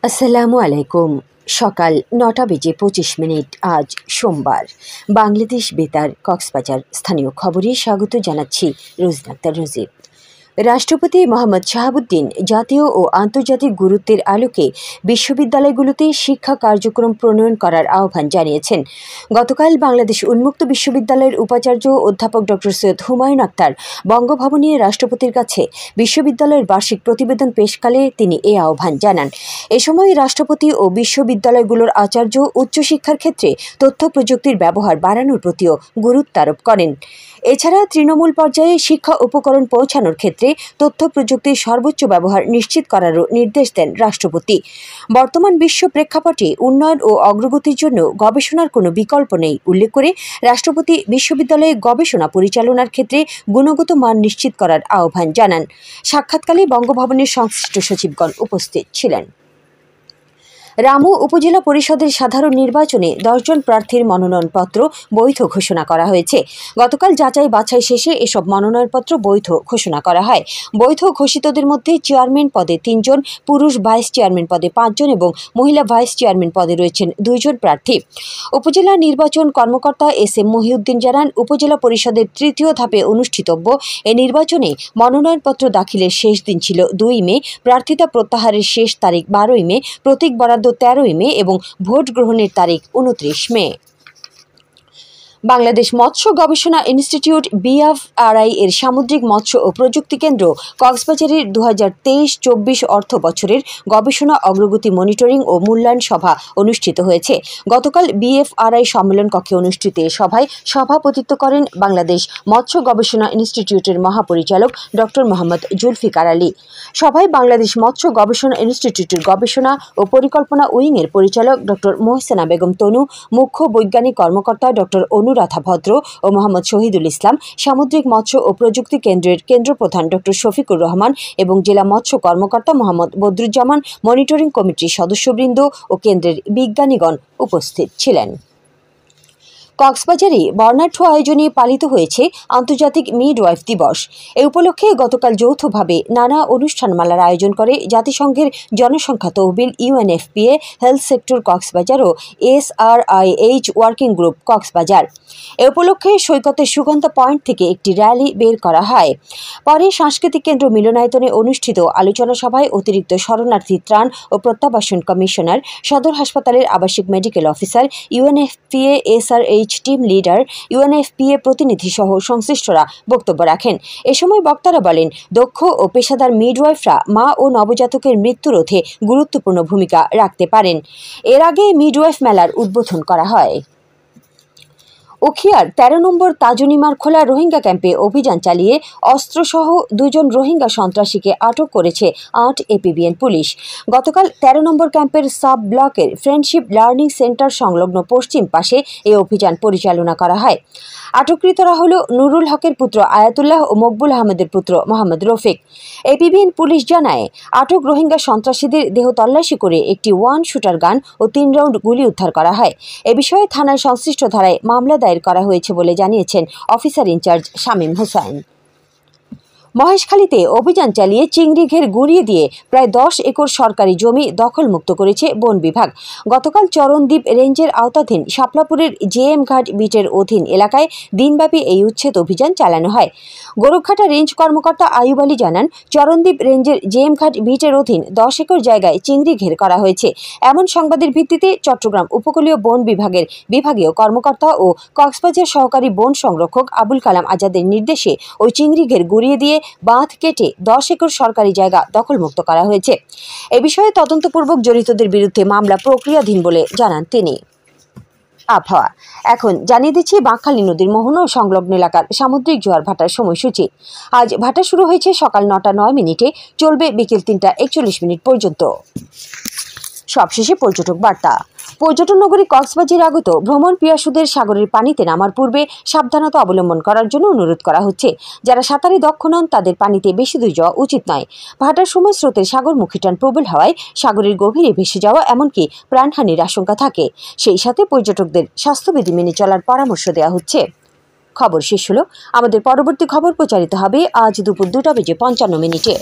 আসসালামু আলাইকুম। সকাল ৯টা বেজে ২৫ মিনিট। আজ সোমবার। বাংলাদেশ বেতার কক্সবাজার স্থানীয় খবরে স্বাগত জানাচ্ছি রোজনা আক্তার রোজি। রাষ্ট্রপতি মোহাম্মদ শাহাবুদ্দিন জাতীয় ও আন্তর্জাতিক গুরুত্বের আলোকে বিশ্ববিদ্যালয়গুলোতে শিক্ষা কার্যক্রম প্রণয়ন করার আহ্বান জানিয়েছেন। গতকাল বাংলাদেশ উন্মুক্ত বিশ্ববিদ্যালয়ের উপাচার্য অধ্যাপক ড. সৈয়দ হুমায়ুন আখতার বঙ্গভবনে রাষ্ট্রপতির কাছে বিশ্ববিদ্যালয়ের বার্ষিক প্রতিবেদন পেশকালে তিনি এ আহ্বান জানান। এ সময় রাষ্ট্রপতি ও বিশ্ববিদ্যালয়গুলোর আচার্য উচ্চশিক্ষার ক্ষেত্রে তথ্য প্রযুক্তির ব্যবহার বাড়ানোর প্রতিও গুরুত্ব আরোপ করেন। এছাড়া তৃণমূল পর্যায়ে শিক্ষা উপকরণ পৌঁছানোর ক্ষেত্রে তথ্য প্রযুক্তির সর্বোচ্চ ব্যবহার নিশ্চিত করারও নির্দেশ দেন রাষ্ট্রপতি। বর্তমান বিশ্ব প্রেক্ষাপটে উন্নয়ন ও অগ্রগতির জন্য গবেষণার কোনো বিকল্প নেই উল্লেখ করে রাষ্ট্রপতি বিশ্ববিদ্যালয়ে গবেষণা পরিচালনার ক্ষেত্রে গুণগত মান নিশ্চিত করার আহ্বান জানান। সাক্ষাৎকালে বঙ্গভবনের সংশ্লিষ্ট সচিবগণ উপস্থিত ছিলেন। রামু উপজেলা পরিষদের সাধারণ নির্বাচনে ১০ জন প্রার্থীর মনোনয়নপত্র বৈধ ঘোষণা করা হয়েছে। গতকাল যাচাই বাছাই শেষে এসব মনোনয়নপত্র বৈধ ঘোষণা করা হয়। বৈধ ঘোষিতদের মধ্যে চেয়ারম্যান পদে ৩ জন, পুরুষ ভাইস চেয়ারম্যান পদে ৫ জন এবং মহিলা ভাইস চেয়ারম্যান পদে রয়েছেন ২ জন প্রার্থী। উপজেলা নির্বাচন কর্মকর্তা এস.এম. মহিউদ্দিন জানান, উপজেলা পরিষদের তৃতীয় ধাপে অনুষ্ঠিতব্য এ নির্বাচনে মনোনয়নপত্র দাখিলের শেষ দিন ছিল ২ মে, প্রার্থিতা প্রত্যাহারের শেষ তারিখ ১২ মে, প্রতীক বরাদ্দ ১৩ মে এবং ভোট গ্রহণের তারিখ ২৯ মে। বাংলাদেশ মৎস্য গবেষণা ইনস্টিটিউট BFRI এর সামুদ্রিক মৎস্য ও প্রযুক্তি কেন্দ্র কক্সবাজারের ২০২৩-২৪ অর্থ বছরের গবেষণা অগ্রগতি মনিটরিং ও মূল্যায়ন সভা অনুষ্ঠিত হয়েছে। গতকাল BFRI সম্মেলন কক্ষে অনুষ্ঠিত এ সভায় সভাপতিত্ব করেন বাংলাদেশ মৎস্য গবেষণা ইনস্টিটিউটের মহাপরিচালক ড. মোহাম্মদ জুলফিকার আলী। সভায় বাংলাদেশ মৎস্য গবেষণা ইনস্টিটিউটের গবেষণা ও পরিকল্পনা উইংয়ের পরিচালক ড. মোহসেনা বেগম তনু, মুখ্য বৈজ্ঞানিক কর্মকর্তা ড. অনুরাধা ভদ্র ও মোহাম্মদ শহীদুল ইসলাম, সামুদ্রিক মৎস্য ও প্রযুক্তি কেন্দ্রের কেন্দ্রপ্রধান ড. শফিকুর রহমান এবং জেলা মৎস্য কর্মকর্তা মোহাম্মদ বদরুজ্জামান, মনিটরিং কমিটির সদস্যবৃন্দ ও কেন্দ্রের বিজ্ঞানীগণ উপস্থিত ছিলেন। কক্সবাজারে বর্ণাঢ্য আয়োজনে পালিত হয়েছে আন্তর্জাতিক মিডওয়াইফ দিবস। এ উপলক্ষে গতকাল যৌথভাবে নানা অনুষ্ঠানমালার আয়োজন করে জাতিসংঘের জনসংখ্যা তহবিল UNFPA, হেলথ সেক্টর কক্সবাজার ও SRIH ওয়ার্কিং গ্রুপ কক্সবাজার। এ উপলক্ষে সৈকতের সুগন্ধা পয়েন্ট থেকে একটি র্যালি বের করা হয়। পরে সাংস্কৃতিক কেন্দ্র মিলনায়তনে অনুষ্ঠিত আলোচনা সভায় অতিরিক্ত শরণার্থী ত্রাণ ও প্রত্যাবাসন কমিশনার, সদর হাসপাতালের আবাসিক medical officer, UNFPA SRH team leader, UNFPA প্রতিনিধি সহ সংশ্লিষ্টরা বক্তব্য রাখেন। এ সময় বক্তারা বলেন, দক্ষ ও পেশাদার মিডওয়াইফরা মা ও নবজাতকের মৃত্যু রোধে গুরুত্বপূর্ণ ভূমিকা রাখতে পারেন। এর আগে মিডওয়াইফ মেলার উদ্বোধন করা হয়। উখিয়ার ১৩ নম্বর তাজুনিমার খোলা রোহিঙ্গা ক্যাম্পে অভিযান চালিয়ে অস্ত্রসহ ২ জন রোহিঙ্গা সন্ত্রাসীকে আটক করেছে ৮ APBN পুলিশ। গতকাল ১৩ নম্বর ক্যাম্পের সাব ব্লকের ফ্রেন্ডশিপ লার্নিং সেন্টার সংলগ্ন পশ্চিম পাশে এই অভিযান পরিচালনা করা হয়। আটককৃতরা হল নুরুল হকের পুত্র আয়াতুল্লাহ ও মকবুল আহমেদের পুত্র মোহাম্মদ রফিক। APBN পুলিশ জানায়, আটক রোহিঙ্গা সন্ত্রাসীদের দেহ তল্লাশি করে একটি 1 শুটার গান ও 3 রাউন্ড গুলি উদ্ধার করা হয়। এ বিষয়ে থানায় সংশ্লিষ্ট ধারায় মামলা দায়ের করা হয়েছে বলে জানিয়েছেন অফিসার ইনচার্জ শামীম হোসেন। মহেশখালীতে অভিযান চালিয়ে চিংড়ি ঘের গুঁড়িয়ে দিয়ে প্রায় 10 একর সরকারি জমি দখলমুক্ত করেছে বন বিভাগ। গতকাল চরণদ্বীপ রেঞ্জের আওতাধীন শাপলাপুরের JM ঘাট বিটের অধীন এলাকায় দিনব্যাপী এই উচ্ছেদ অভিযান চালানো হয়। গোরখঘাটা রেঞ্জ কর্মকর্তা আয়ুব আলী জানান, চরণদ্বীপ রেঞ্জের JM ঘাট বিটের অধীন 10 একর জায়গায় চিংড়ি ঘের করা হয়েছে। এমন সংবাদের ভিত্তিতে চট্টগ্রাম উপকূলীয় বন বিভাগের বিভাগীয় কর্মকর্তা ও কক্সবাজার সহকারী বন সংরক্ষক আবুল কালাম আজাদের নির্দেশে ওই চিংড়ি ঘের গুঁড়িয়ে দিয়ে বাঁধ কেটে 10 একর সরকারি জায়গা দখলমুক্ত করা হয়েছে। এ বিষয়ে তদন্তপূর্বক জড়িতদের বিরুদ্ধে মামলা প্রক্রিয়াধীন বলে জানান তিনি। আবহাওয়া এখন জানিয়ে দিচ্ছি বাঁকখালী নদীর মোহনা ও সংলগ্ন এলাকার সামুদ্রিক জোয়ার ভাটার সময়সূচি। আজ ভাটা শুরু হয়েছে সকাল 9টা 9 মিনিটে, চলবে বিকেল 3টা 41 মিনিট পর্যন্ত। সবশেষে পর্যটক বার্তা। পর্যটন নগরী কক্সবাজারে আগত ভ্রমণ পিয়াসুদের সাগরের পানিতে নামার পূর্বে সাবধানতা অবলম্বন করার জন্য অনুরোধ করা হচ্ছে। যারা সাঁতারে দক্ষ নন তাদের পানিতে বেশি দূর যাওয়া উচিত নয়। ভাটার সময় স্রোতের সাগরমুখী টান প্রবল হওয়ায় সাগরের গভীরে ভেসে যাওয়া এমনকি প্রাণহানির আশঙ্কা থাকে। সেই সাথে পর্যটকদের স্বাস্থ্যবিধি মেনে চলার পরামর্শ দেওয়া হচ্ছে। খবর শেষ হলো। আমাদের পরবর্তী খবর প্রচারিত হবে আজ দুপুর 2টা বেজে 55 মিনিটে।